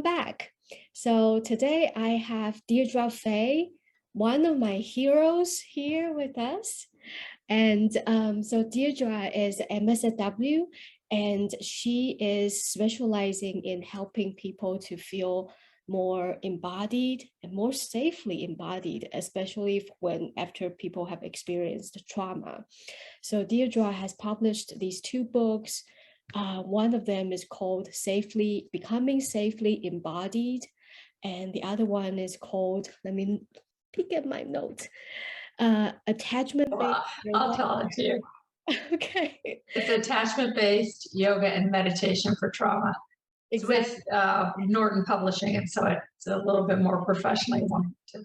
welcome back. So today I have Deirdre Fay, one of my heroes here with us. And so Deirdre is MSW, and she is specializing in helping people to feel more embodied and more safely embodied, especially when after people have experienced trauma. So Deirdre has published these two books. One of them is called Becoming Safely Embodied. And the other one is called, let me peek at my notes, Attachment-Based I'll tell it to you. Okay. It's attachment-based yoga and meditation for trauma. It's Exactly. with Norton Publishing, and so it's a little bit more professionally oriented.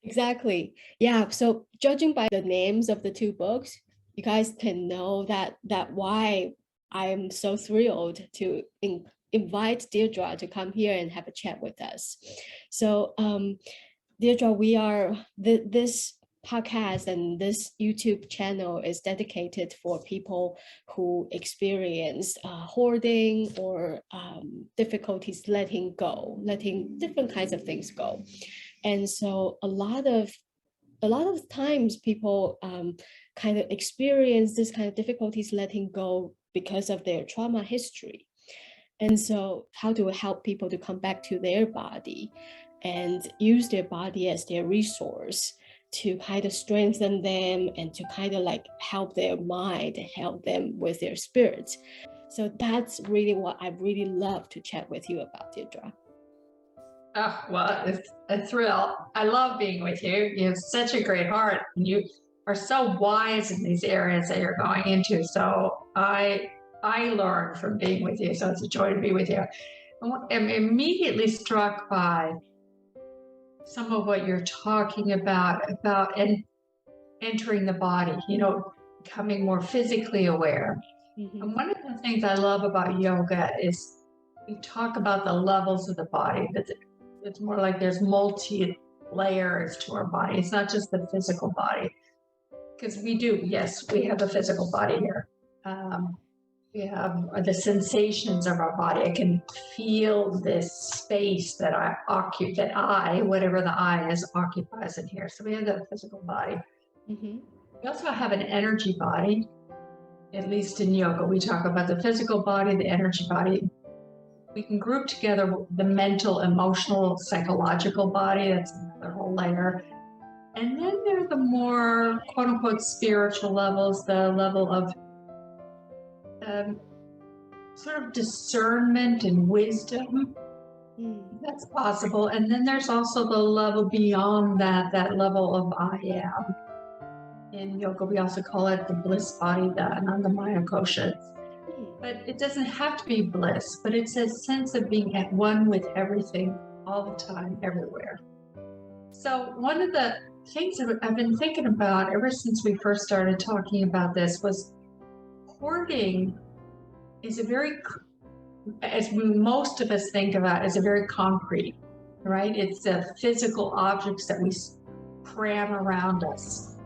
Exactly. Yeah. So judging by the names of the two books, you guys can know that why I'm so thrilled to invite Deirdre to come here and have a chat with us. So Deirdre, this podcast and this YouTube channel is dedicated for people who experience hoarding or difficulties letting different kinds of things go. And so a lot of times people kind of experience this kind of difficulties letting go because of their trauma history. And so how do we help people to come back to their body and use their body as their resource to kind of strengthen them and to kind of like help their mind and help them with their spirits. So that's really what I really love to chat with you about, Deirdre. Oh, well, it's a thrill. I love being with you. You have such a great heart, and you are so wise in these areas that you're going into. So I learn from being with you. So it's a joy to be with you. I'm immediately struck by some of what you're talking about entering the body, becoming more physically aware. Mm-hmm. And one of the things I love about yoga is we talk about the levels of the body. It's more like there's multi-layers to our body. It's not just the physical body. Because we have a physical body here. We have the sensations of our body. I can feel this space that whatever the I is, occupies in here. So we have that physical body. Mm-hmm. We also have an energy body. At least in yoga, we talk about the physical body, the energy body. We can group together the mental, emotional, psychological body. That's another whole layer. And then there are the more quote unquote spiritual levels, the level of sort of discernment and wisdom. That's possible. And then there's also the level beyond that level of I am. In yoga, we also call it the bliss body, the Anandamaya Kosha. But it doesn't have to be bliss, but it's a sense of being at one with everything all the time, everywhere. So one of the things that I've been thinking about ever since we first started talking about this was hoarding is most of us think about, is a very concrete, right? It's the physical objects that we cram around us.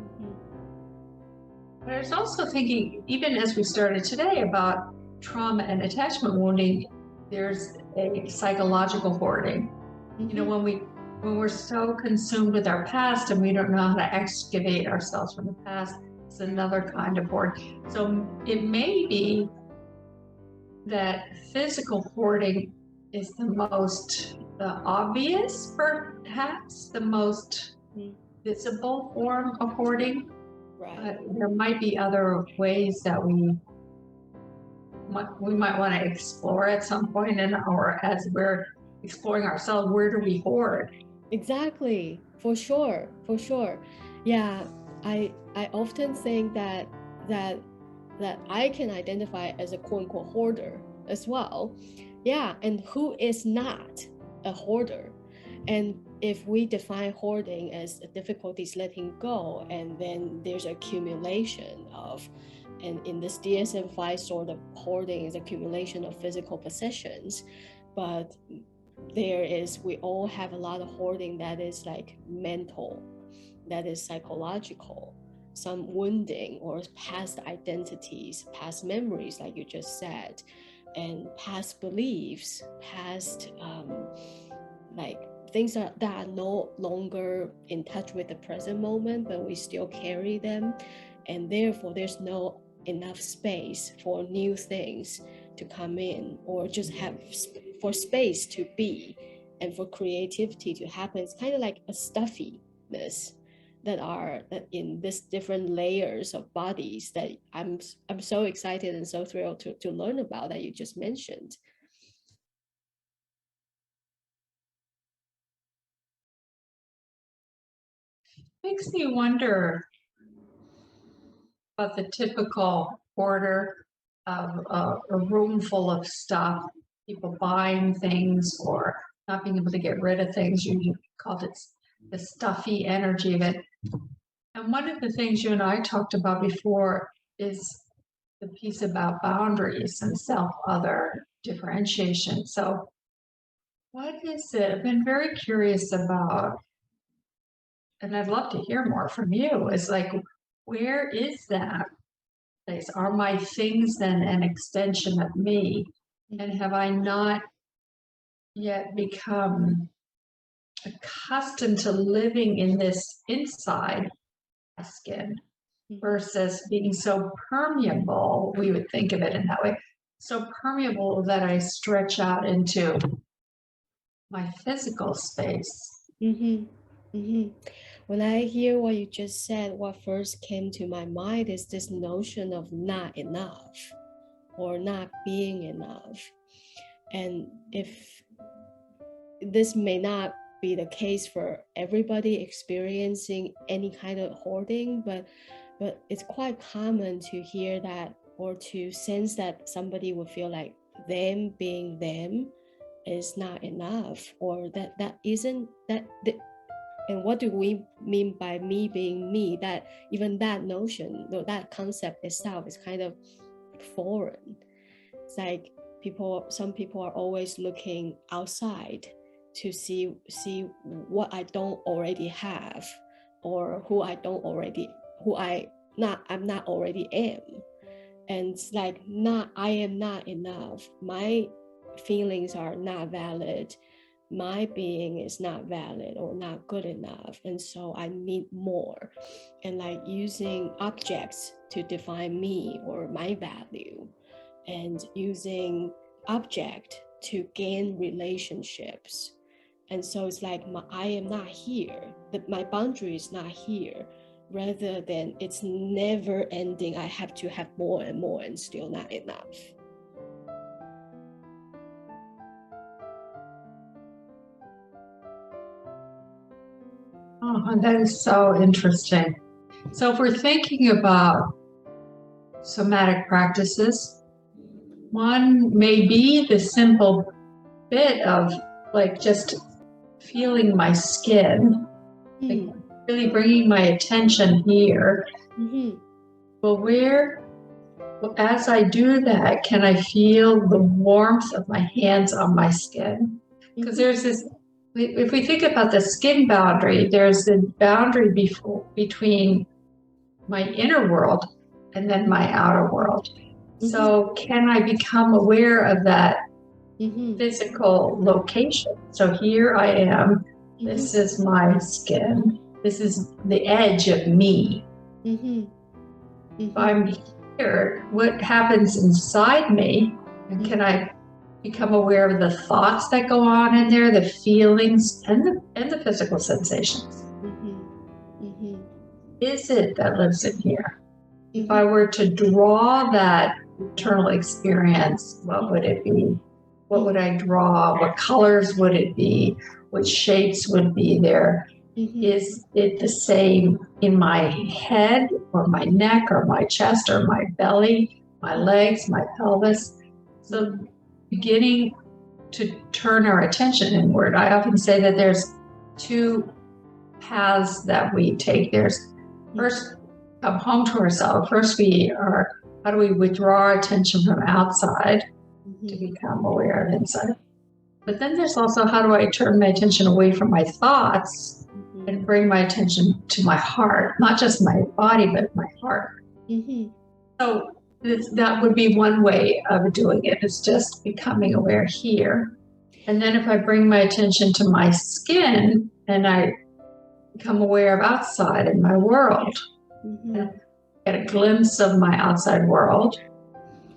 But I was also thinking, even as we started today, about trauma and attachment wounding, there's a psychological hoarding. Mm-hmm. When we're so consumed with our past and we don't know how to excavate ourselves from the past, it's another kind of hoarding. So it may be that physical hoarding is the most obvious, perhaps the most visible form of hoarding. Right. There might be other ways that we might want to explore at some point, or as we're exploring ourselves, where do we hoard? Exactly, for sure. Yeah, I often think that I can identify as a quote unquote hoarder as well. Yeah, and who is not a hoarder? And if we define hoarding as difficulties letting go, and then there's accumulation of, and in this DSM-5 sort of hoarding is accumulation of physical possessions, but we all have a lot of hoarding that is like mental, that is psychological, some wounding or past identities, past memories, like you just said. and past beliefs, past like things that are no longer in touch with the present moment, but we still carry them. And therefore, there's no enough space for new things to come in, or just have for space to be and for creativity to happen. It's kind of like a stuffiness that are in this different layers of bodies that I'm so excited and so thrilled to learn about that you just mentioned. Makes me wonder about the typical hoarder of a room full of stuff, people buying things or not being able to get rid of things. You called it the stuffy energy of it. And one of the things you and I talked about before is the piece about boundaries and self-other differentiation. So what is it? I've been very curious about, and I'd love to hear more from you, is like, where is that place? Are my things then an extension of me? And have I not yet become accustomed to living in this inside skin versus being so permeable? We would think of it in that way. So permeable that I stretch out into my physical space. Mm-hmm. Mm-hmm. When I hear what you just said, what first came to my mind is this notion of not enough or not being enough. And if this may not be the case for everybody experiencing any kind of hoarding, but it's quite common to hear that or to sense that somebody would feel like them being them is not enough, or that isn't that. And what do we mean by me being me? That even that notion, that concept itself is kind of foreign. It's like some people are always looking outside to see what I don't already have, or I'm not already am. And it's like, I am not enough. My feelings are not valid. My being is not valid or not good enough. And so I need more. And like using objects to define me or my value, and using object to gain relationships. And so it's like I am not here, that my boundary is not here, rather than it's never ending. I have to have more and more and still not enough. Oh, that is so interesting. So if we're thinking about somatic practices, one may be the simple bit of like just feeling my skin, like really bringing my attention here. Well, as I do that, can I feel the warmth of my hands on my skin? Because there's this, if we think about the skin boundary, there's the boundary between my inner world and then my outer world. So can I become aware of that physical location? So here I am, this is my skin, this is the edge of me. If I'm here, what happens inside me? And can I become aware of the thoughts that go on in there, the feelings and the physical sensations? Is it that lives in here? If I were to draw that internal experience, what would it be? What would I draw? What colors would it be? What shapes would be there? Is it the same in my head or my neck or my chest or my belly, my legs, my pelvis? So beginning to turn our attention inward. I often say that there's two paths that we take. There's first, come home to ourselves. First how do we withdraw our attention from outside to become aware of inside? But then there's also, how do I turn my attention away from my thoughts and bring my attention to my heart, not just my body, but my heart. So that would be one way of doing it, is just becoming aware here. And then if I bring my attention to my skin and I become aware of outside in my world, and get a glimpse of my outside world,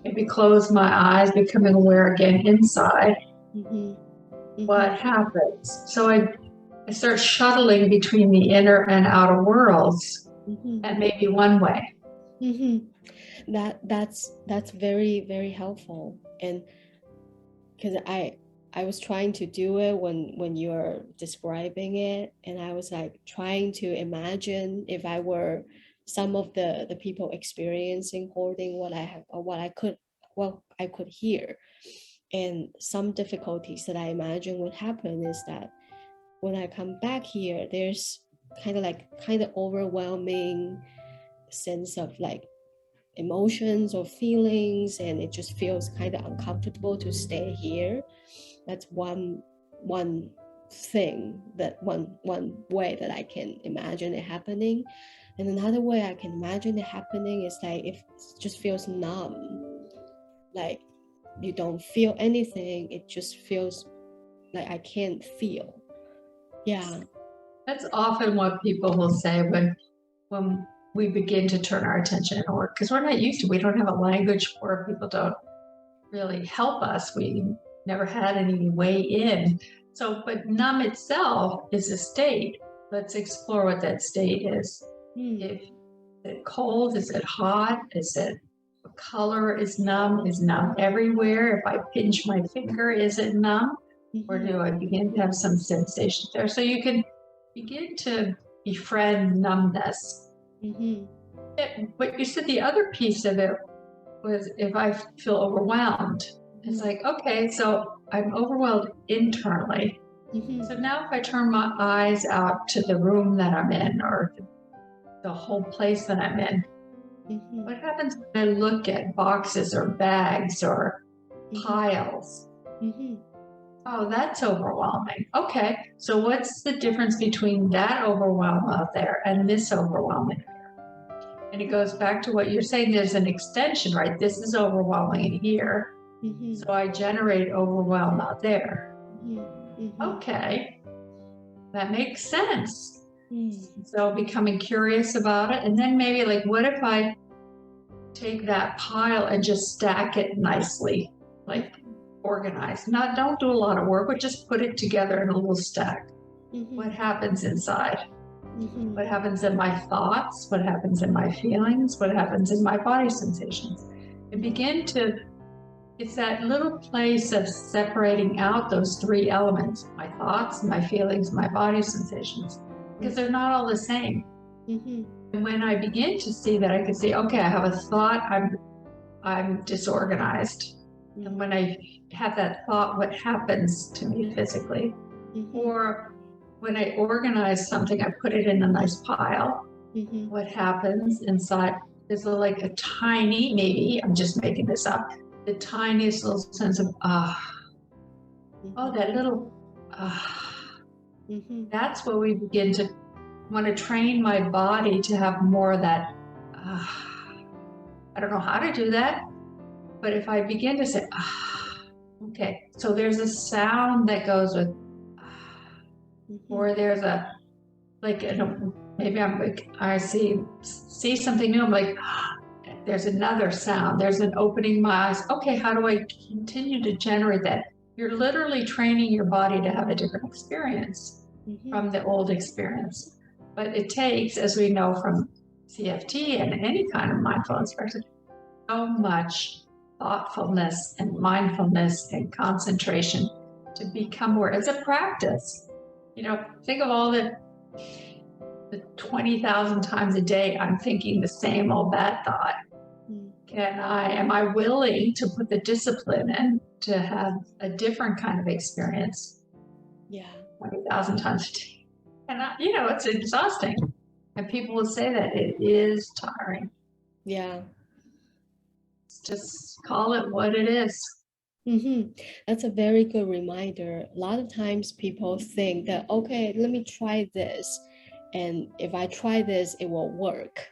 maybe close my eyes, becoming aware again inside, what happens? So I start shuttling between the inner and outer worlds. That may be one way. That's very, very helpful. And because I was trying to do it when you're describing it, and I was like trying to imagine if I were some of the people experiencing hoarding, what I have or what I could hear. And some difficulties that I imagine would happen is that when I come back here, there's kind of overwhelming sense of like emotions or feelings, and it just feels kind of uncomfortable to stay here. That's one thing, that one way that I can imagine it happening. And another way I can imagine it happening is like if it just feels numb, like you don't feel anything, it just feels like I can't feel. Yeah. That's often what people will say when we begin to turn our attention inward, because we're not used to, we don't have a language for it. People don't really help us. We never had any way in. So, but numb itself is a state. Let's explore what that state is. If it cold, is it hot? Is it color is numb? Is numb everywhere? If I pinch my finger, is it numb? Or do I begin to have some sensation there? So you can begin to befriend numbness. But you said the other piece of it was if I feel overwhelmed. It's like, okay, so I'm overwhelmed internally. So now if I turn my eyes out to the room that I'm in, or the whole place that I'm in, what happens when I look at boxes or bags or piles? Oh, that's overwhelming. Okay, so what's the difference between that overwhelm out there and this overwhelming? And it goes back to what you're saying, there's an extension, right? This is overwhelming in here. So I generate overwhelm out there. Okay, that makes sense. So becoming curious about it. And then maybe like, what if I take that pile and just stack it nicely, like organized? Don't do a lot of work, but just put it together in a little stack. What happens inside? What happens in my thoughts? What happens in my feelings? What happens in my body sensations? And begin to, it's that little place of separating out those three elements, my thoughts, my feelings, my body sensations, because they're not all the same. And when I begin to see that, I can see, okay, I have a thought, I'm disorganized. And when I have that thought, what happens to me physically? Or when I organize something, I put it in a nice pile. What happens inside is like a tiny, maybe I'm just making this up, the tiniest little sense of oh, that little That's where we begin to want to train my body to have more of that. I don't know how to do that, but if I begin to say okay, so there's a sound that goes with or there's a like maybe I'm like I see something new, I'm like there's another sound, there's an opening my eyes. Okay, how do I continue to generate that? You're literally training your body to have a different experience from the old experience. But it takes, as we know from CFT and any kind of mindfulness practice, so much thoughtfulness and mindfulness and concentration to become aware. It's a practice. Think of all the 20,000 times a day I'm thinking the same old bad thought. Am I willing to put the discipline in to have a different kind of experience? Yeah. 20,000 times a day. And it's exhausting. And people will say that it is tiring. Yeah. Just call it what it is. That's a very good reminder. A lot of times people think that, okay, let me try this. And if I try this, it will work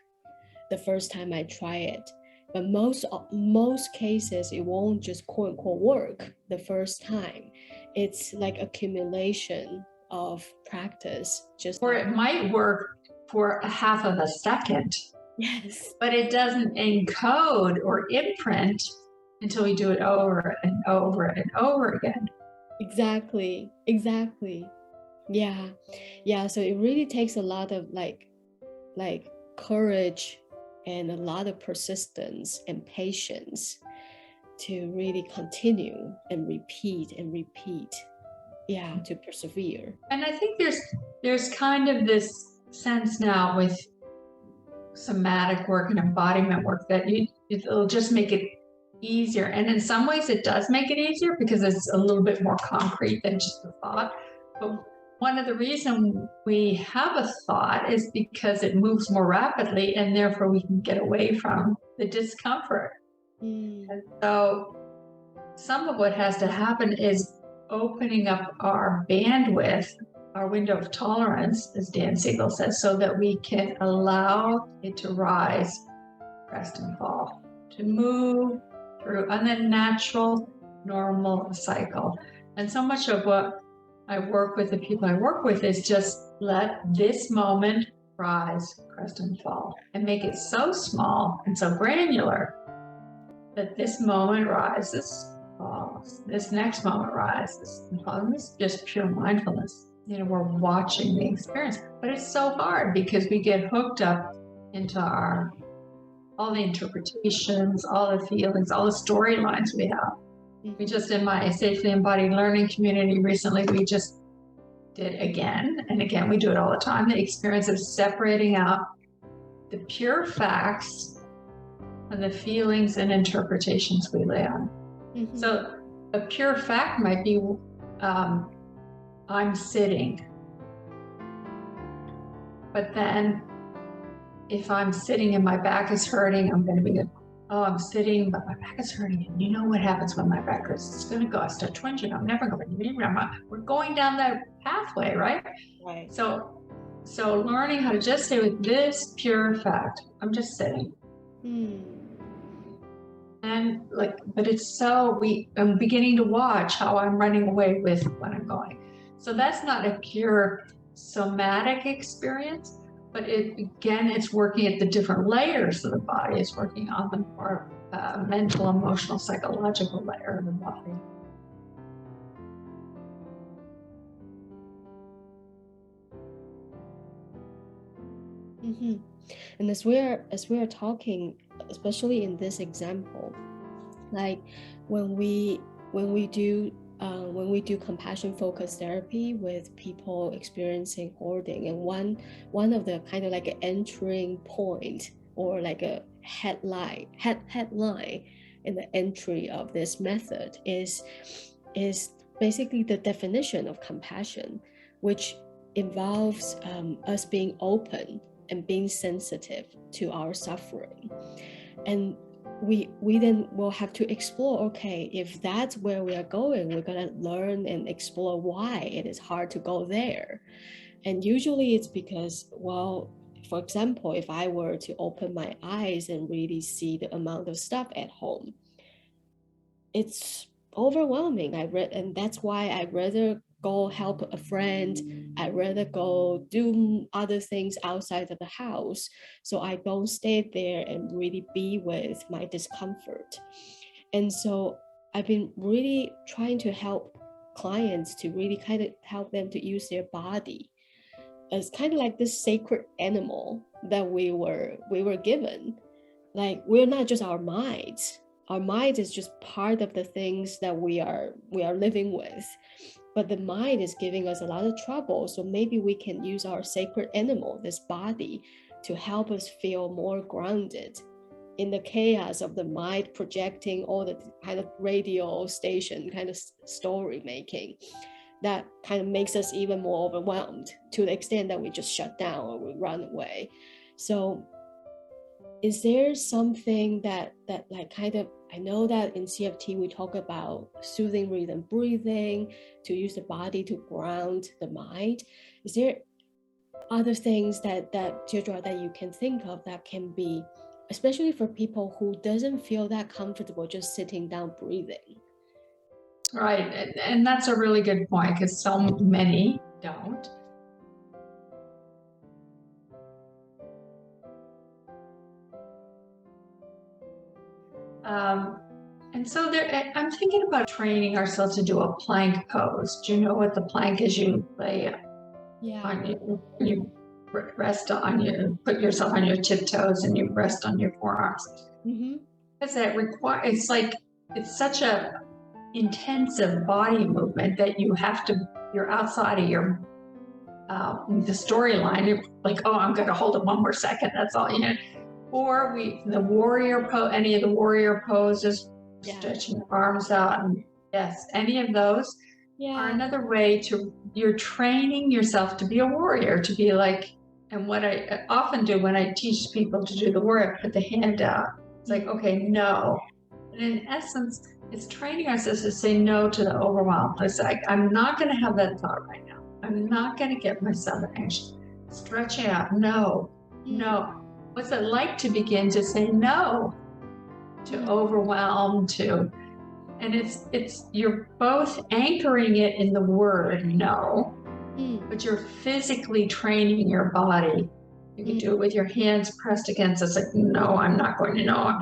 the first time I try it. But most cases, it won't just quote unquote work the first time. It's like accumulation of practice. Just Or like, it might work for a half of a second, yes, but it doesn't encode or imprint until we do it over and over and over again. exactly. Yeah. So it really takes a lot of like courage and a lot of persistence and patience to really continue and repeat and repeat. Yeah, to persevere. And I think there's kind of this sense now with somatic work and embodiment work that it'll just make it easier. And in some ways it does make it easier because it's a little bit more concrete than just a thought. But one of the reasons we have a thought is because it moves more rapidly and therefore we can get away from the discomfort. And so some of what has to happen is opening up our bandwidth, our window of tolerance, as Dan Siegel says, so that we can allow it to rise, crest and fall, to move through on the natural, normal cycle. And so much of what I work with, the people I work with, is just let this moment rise, crest and fall, and make it so small and so granular that this moment rises, falls, this next moment rises and falls. This is just pure mindfulness. We're watching the experience, but it's so hard because we get hooked up into all the interpretations, all the feelings, all the storylines we have. We just, in my Safely Embodied Learning community recently, we just did again and again, we do it all the time, the experience of separating out the pure facts and the feelings and interpretations we lay on. Mm-hmm. So a pure fact might be, I'm sitting. But then if I'm sitting and my back is hurting, I'm going to be, oh, I'm sitting, but my back is hurting. And you know what happens when my back hurts? It's going to go, I start twinging. I'm never going to, we're going down that pathway, right? Right. So learning how to just stay with this pure fact, I'm just sitting. And but it's I'm beginning to watch how I'm running away with when I'm going. So that's not a pure somatic experience, but it's working at the different layers of the body. It's working on the more mental, emotional, psychological layer of the body. Mm-hmm. And as we are talking, especially in this example, like when we do compassion focused therapy with people experiencing hoarding, and one of the kind of like an entering point or like a headline in the entry of this method is basically the definition of compassion, which involves us being open and being sensitive to our suffering. And we then will have to explore, okay, if that's where we are going, we're going to learn and explore why it is hard to go there. And usually it's because, well, for example, if I were to open my eyes and really see the amount of stuff at home, it's overwhelming. And that's why I'd rather go help a friend. I'd rather go do other things outside of the house, so I don't stay there and really be with my discomfort. And so I've been really trying to help clients to really kind of help them to use their body as kind of like this sacred animal that we were given. Like, we're not just our minds. Our mind is just part of the things that we are living with, but the mind is giving us a lot of trouble. So maybe we can use our sacred animal, this body, to help us feel more grounded in the chaos of the mind projecting all the kind of radio station kind of story making that kind of makes us even more overwhelmed, to the extent that we just shut down or we run away. So is there something that like kind of, I know that in CFT we talk about soothing rhythm breathing to use the body to ground the mind. Is there other things that Deirdre, that you can think of that can be especially for people who doesn't feel that comfortable just sitting down breathing. Right. And that's a really good point because so many don't. And so I'm thinking about training ourselves to do a plank pose. Do you know what the plank is? You lay on you rest on you, put yourself on your tiptoes and you rest on your forearms. Because it's like, it's such a intensive body movement that you're outside of your, the storyline. You're like, oh, I'm going to hold it one more second. That's all, Or the warrior pose, any of the warrior poses, stretching your arms out. And yes, any of those are another way you're training yourself to be a warrior, to be like, and what I often do when I teach people to do the warrior, put the hand out. It's like, okay, no. And in essence, it's training ourselves to say no to the overwhelm. It's like, I'm not going to have that thought right now. I'm not going to get myself anxious. Stretching out, no. What's it like to begin to say no to overwhelm, and it's you're both anchoring it in the word no, but you're physically training your body. You can do it with your hands pressed against us, like, no, I'm not going to know.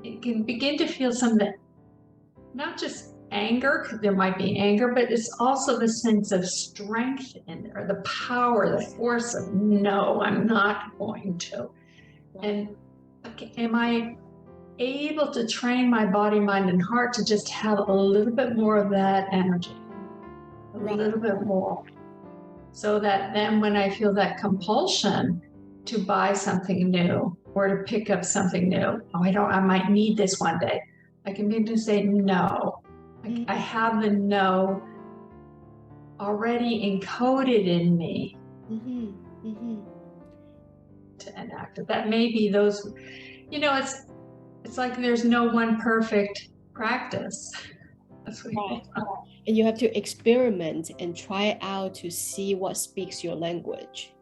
It can begin to feel something, not just anger, because there might be anger, but it's also the sense of strength in there, the power, the force of no, I'm not going to. And am I able to train my body, mind, and heart to just have a little bit more of that energy, a little bit more, so that then when I feel that compulsion to buy something new or to pick up something new, I might need this one day, I can begin to say no. I have the no already encoded in me to enact it. That may be those, it's like there's no one perfect practice. That's what and you have to experiment and try it out to see what speaks your language.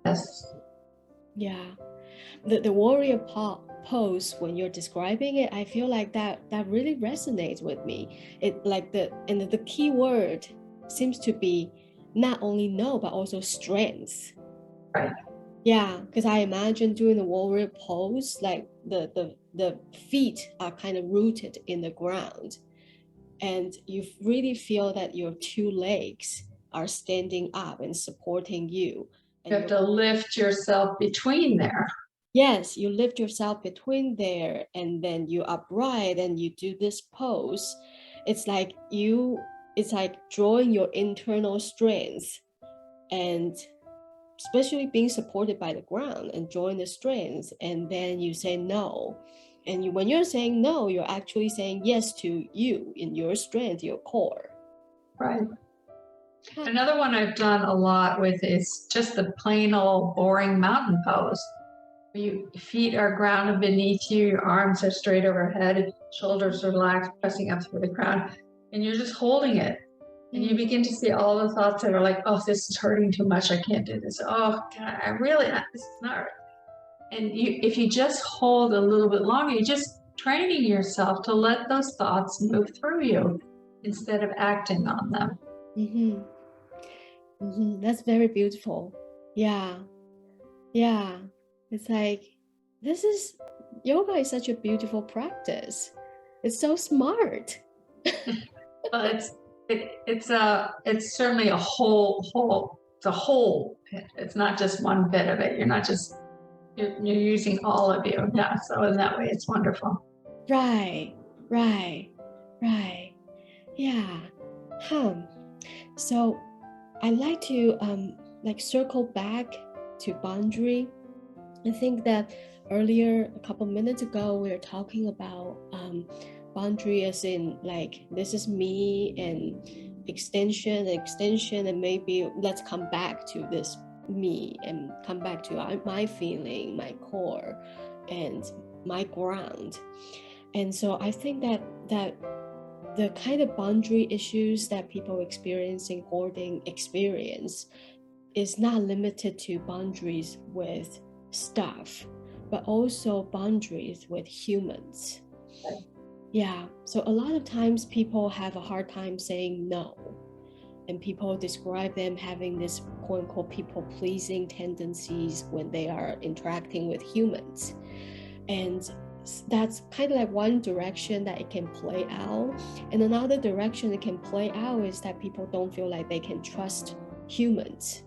Yes. Yeah. The warrior pose, when you're describing it, I feel like that really resonates with me. It like the key word seems to be not only no, but also strength. Right. Yeah, because I imagine doing the warrior pose, like the feet are kind of rooted in the ground, and you really feel that your two legs are standing up and supporting you. And you have to lift yourself between there. Yes, you lift yourself between there, and then you upright and you do this pose. It's like drawing your internal strength, and especially being supported by the ground and drawing the strength, and then you say no. And when you're saying no, you're actually saying yes to you in your strength, your core. Right. Another one I've done a lot with is just the plain old boring mountain pose. Your feet are grounded beneath you, your arms are straight overhead, shoulders are relaxed, pressing up through the crown, and you're just holding it. And you begin to see all the thoughts that are like, oh, this is hurting too much, I can't do this. Oh, God, this is not right. And if you just hold a little bit longer, you're just training yourself to let those thoughts move through you instead of acting on them. That's very beautiful. Yeah. It's like, yoga is such a beautiful practice. It's so smart. Well, it's certainly a whole. It's a whole. It's not just one bit of it. You're using all of you. Yeah. So in that way, it's wonderful. Right. Yeah. So I like to circle back to boundary. I think that earlier, a couple minutes ago, we were talking about boundary as in like, this is me, and extension, and maybe let's come back to this me and come back to my feeling, my core, and my ground. And so I think that the kind of boundary issues that people experiencing hoarding experience is not limited to boundaries with stuff, but also boundaries with humans. Right. Yeah, so a lot of times people have a hard time saying no, and people describe them having this quote unquote people pleasing tendencies when they are interacting with humans. And that's kind of like one direction that it can play out. And another direction it can play out is that people don't feel like they can trust humans.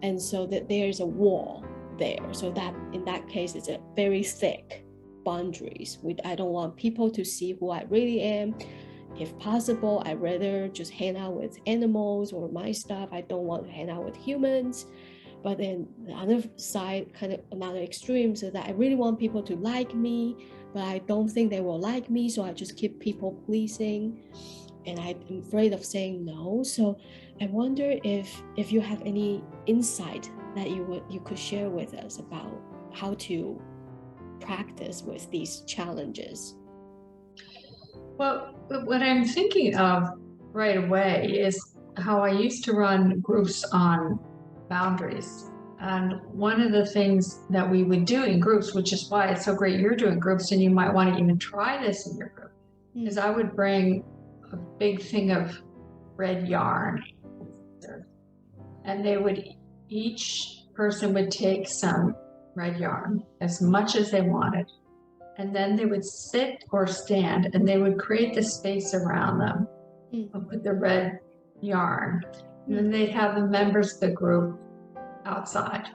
And so that there's a wall there. So that in that case, it's a very thick boundaries. I don't want people to see who I really am. If possible, I'd rather just hang out with animals or my stuff. I don't want to hang out with humans. But then the other side, kind of another extreme, so that I really want people to like me, but I don't think they will like me, so I just keep people pleasing, and I'm afraid of saying no. So I wonder if you have any insight that you could share with us about how to practice with these challenges. Well, what I'm thinking of right away is how I used to run groups on boundaries. And one of the things that we would do in groups, which is why it's so great you're doing groups and you might want to even try this in your group, is I would bring a big thing of red yarn, and each person would take some red yarn, as much as they wanted. And then they would sit or stand and they would create the space around them with the red yarn. And then they'd have the members of the group outside.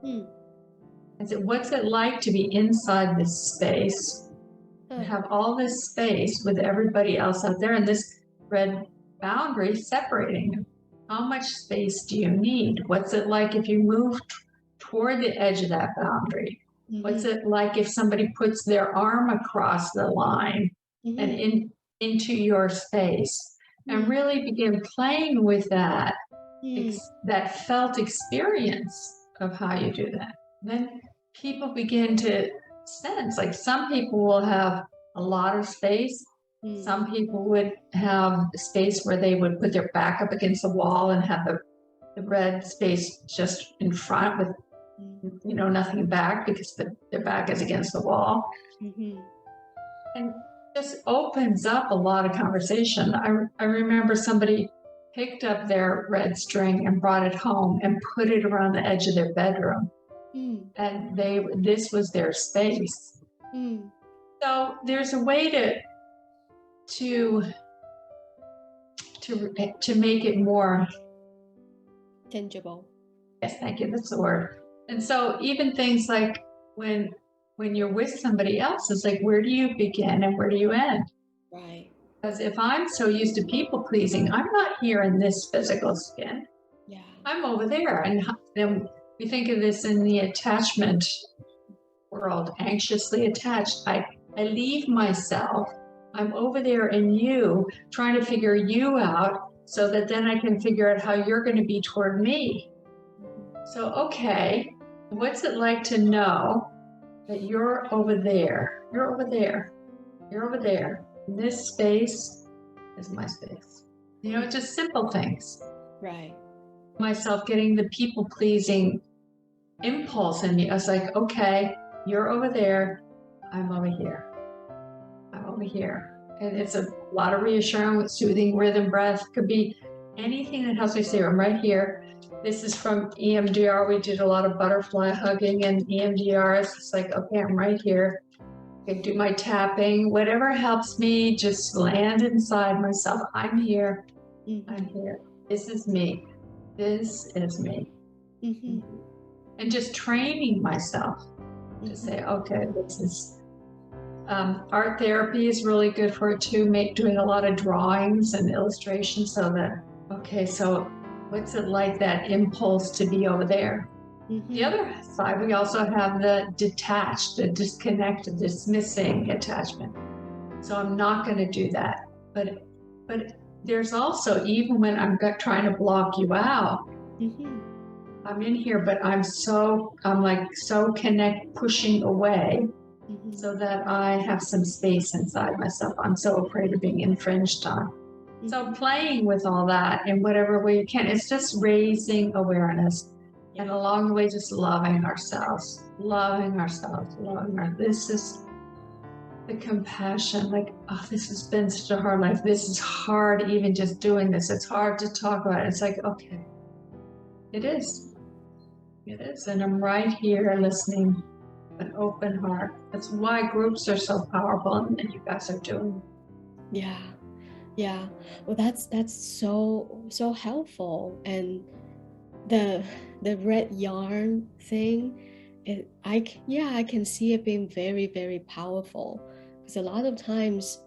I said, what's it like to be inside this space, to have all this space with everybody else out there and this red boundary separating you? How much space do you need? What's it like if you move toward the edge of that boundary? What's it like if somebody puts their arm across the line and into your space? And really begin playing with that, that felt experience of how you do that. Then people begin to sense, like some people will have a lot of space. Some people would have space where they would put their back up against the wall and have the red space just in front with nothing back because their back is against the wall. And just opens up a lot of conversation. I remember somebody picked up their red string and brought it home and put it around the edge of their bedroom. And this was their space. So there's a way to make it more tangible. Yes, thank you. That's the word. And so even things like when you're with somebody else, it's like, where do you begin and where do you end? Right. Because if I'm so used to people pleasing, I'm not here in this physical skin. Yeah. I'm over there. And then we think of this in the attachment world, anxiously attached. I leave myself. I'm over there in you, trying to figure you out so that then I can figure out how you're going to be toward me. So, okay, what's it like to know that you're over there? You're over there. You're over there. And this space is my space. Just simple things. Right. Myself getting the people-pleasing impulse in me. I was like, okay, you're over there. I'm over here. I'm over here. And it's a lot of reassuring with soothing rhythm breath. Could be anything that helps me say, I'm right here. This is from EMDR. We did a lot of butterfly hugging and EMDR. It's just like, okay, I'm right here. I can do my tapping, whatever helps me just land inside myself. I'm here. I'm here. This is me. This is me. And just training myself to say, okay, this is, art therapy is really good for it too. Doing a lot of drawings and illustrations so that, okay, so what's it like, that impulse to be over there? The other side, we also have the detached, the disconnected, dismissing attachment. So I'm not going to do that. But there's also, even when I'm trying to block you out, I'm in here, but I'm so pushing away so that I have some space inside myself. I'm so afraid of being infringed on. So playing with all that in whatever way you can, it's just raising awareness. And along the way, just loving ourselves, this is the compassion, like, oh, this has been such a hard life. This is hard, even just doing this. It's hard to talk about it. It's like, okay, it is. It is. And I'm right here listening, an open heart. That's why groups are so powerful, and you guys are doing. Yeah. Yeah. Well, that's so helpful. And the red yarn thing, I can see it being very, very powerful, because a lot of times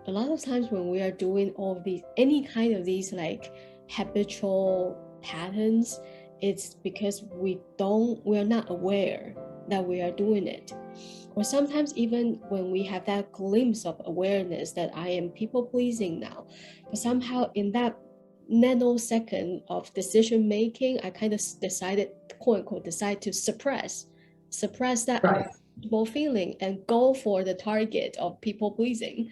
when we are doing all of these, any kind of these like habitual patterns, it's because we're not aware that we are doing it. Or sometimes even when we have that glimpse of awareness that I am people pleasing now, but somehow in that nanosecond of decision making, I kind of decided, quote unquote, decide to suppress that Right. uncomfortable feeling and go for the target of people pleasing.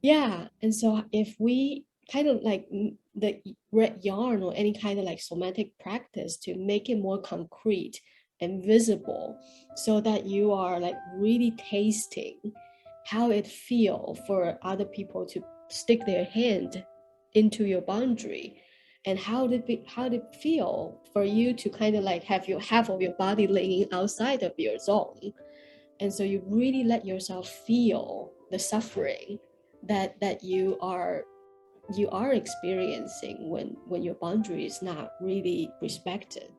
Yeah. And so if we kind of like the red yarn or any kind of like somatic practice to make it more concrete and visible, so that you are like really tasting how it feel for other people to stick their hand into your boundary, and how did it feel for you to kind of like have your half of your body laying outside of your zone. And so you really let yourself feel the suffering that you are experiencing when your boundary is not really respected.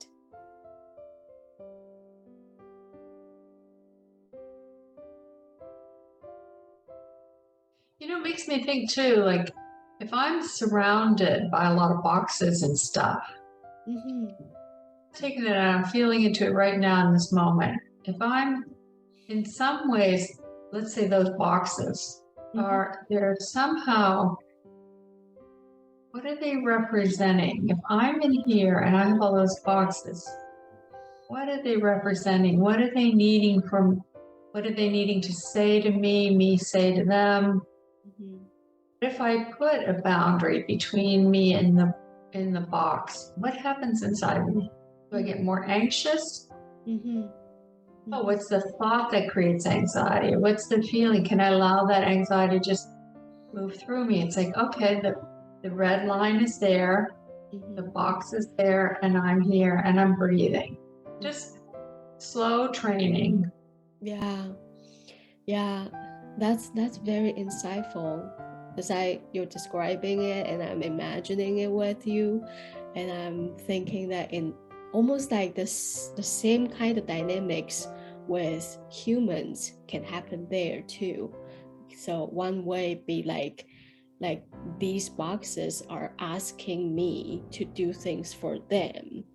You know, it makes me think too, like, if I'm surrounded by a lot of boxes and stuff, taking it out, I'm feeling into it right now in this moment. If I'm in some ways, let's say those boxes are, they're somehow, what are they representing? If I'm in here and I have all those boxes, what are they representing? What are they needing to say to me say to them? If I put a boundary between me and the box, what happens inside me? Do I get more anxious? Oh, what's the thought that creates anxiety? What's the feeling? Can I allow that anxiety to just move through me? It's like, okay, the red line is there, the box is there, and I'm here and I'm breathing. Just slow training. Yeah, that's very insightful, because you're describing it and I'm imagining it with you, and I'm thinking that in almost like this, the same kind of dynamics with humans can happen there too. So one way be like these boxes are asking me to do things for them,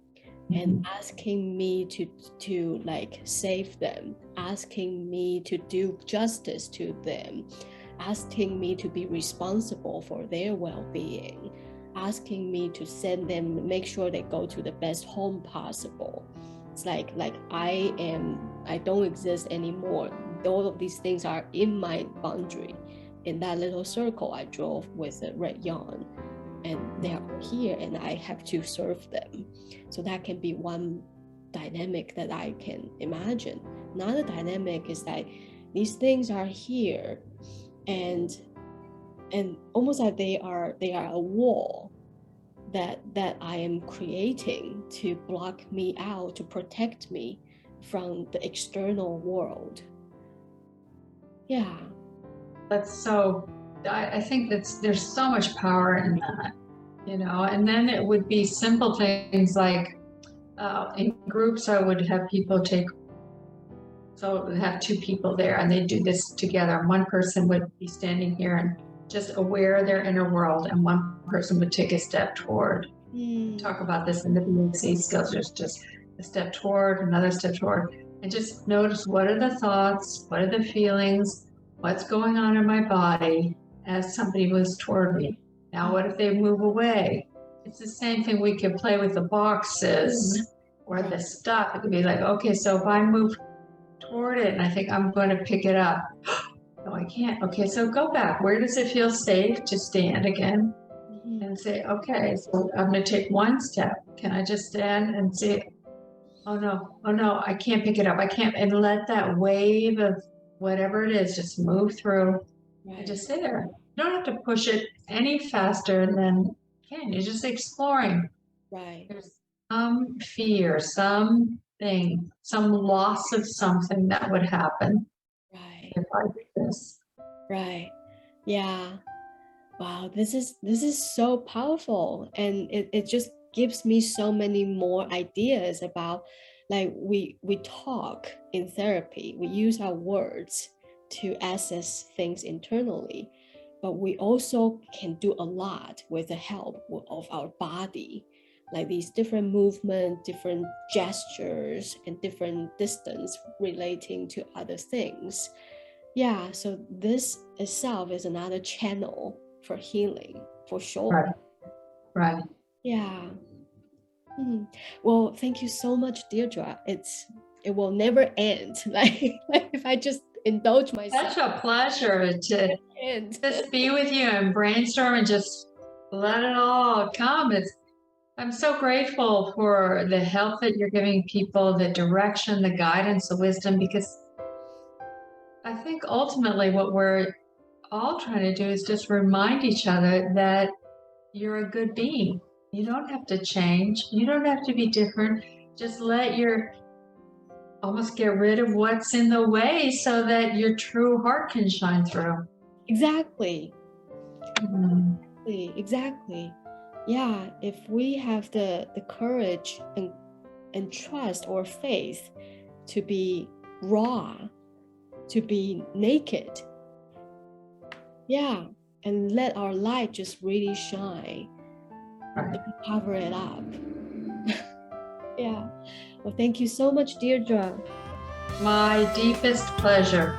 and asking me to like save them, asking me to do justice to them, asking me to be responsible for their well-being, asking me to send them, make sure they go to the best home possible. It's like I don't exist anymore. All of these things are in my boundary, in that little circle I drove with the red yarn, and they are here and I have to serve them. So that can be one dynamic that I can imagine. Another dynamic is that these things are here, and almost like they are a wall that I am creating to block me out, to protect me from the external world. Yeah. That's so, I think there's so much power in that, you know. And then it would be simple things like, in groups, I would have people have two people there and they do this together. One person would be standing here and just aware of their inner world, and one person would take a step toward. Talk about this in the BAC skills. There's just a step toward, another step toward, and just notice, what are the thoughts, what are the feelings, what's going on in my body as somebody moves toward me. Now, what if they move away? It's the same thing. We could play with the boxes or the stuff. It could be like, okay, so if I move toward it and I think I'm going to pick it up, no, I can't. Okay, so go back. Where does it feel safe to stand again? And say, okay, so I'm going to take one step. Can I just stand and say, oh no, I can't pick it up. I can't, and let that wave of whatever it is just move through and Right, just stay there. You don't have to push it any faster than you can. You're just exploring. right, There's some fear, something, some loss of something that would happen right, if I did this. right. Yeah. Wow, this is so powerful, and it just gives me so many more ideas about, like, we talk in therapy, we use our words to access things internally, but we also can do a lot with the help of our body, like these different movements, different gestures, and different distance relating to other things. Yeah, so this itself is another channel for healing, for Right, sure. right. Yeah. Mhm. Well, thank you so much, Deirdre. It will never end. Like if I just indulge myself, Such a pleasure to and just be with you and brainstorm and just let it all come. I'm so grateful for the help that you're giving people, the direction, the guidance, the wisdom, because I think ultimately what we're all trying to do is just remind each other that you're a good being. You don't have to change. You don't have to be different. Just let your almost get rid of what's in the way so that your true heart can shine through. exactly, Mm. exactly. Yeah, if we have the courage and trust or faith to be raw, to be naked, yeah, and let our light just really shine. Right. Don't cover it up. Yeah. Well, thank you so much, Deirdre. My deepest pleasure.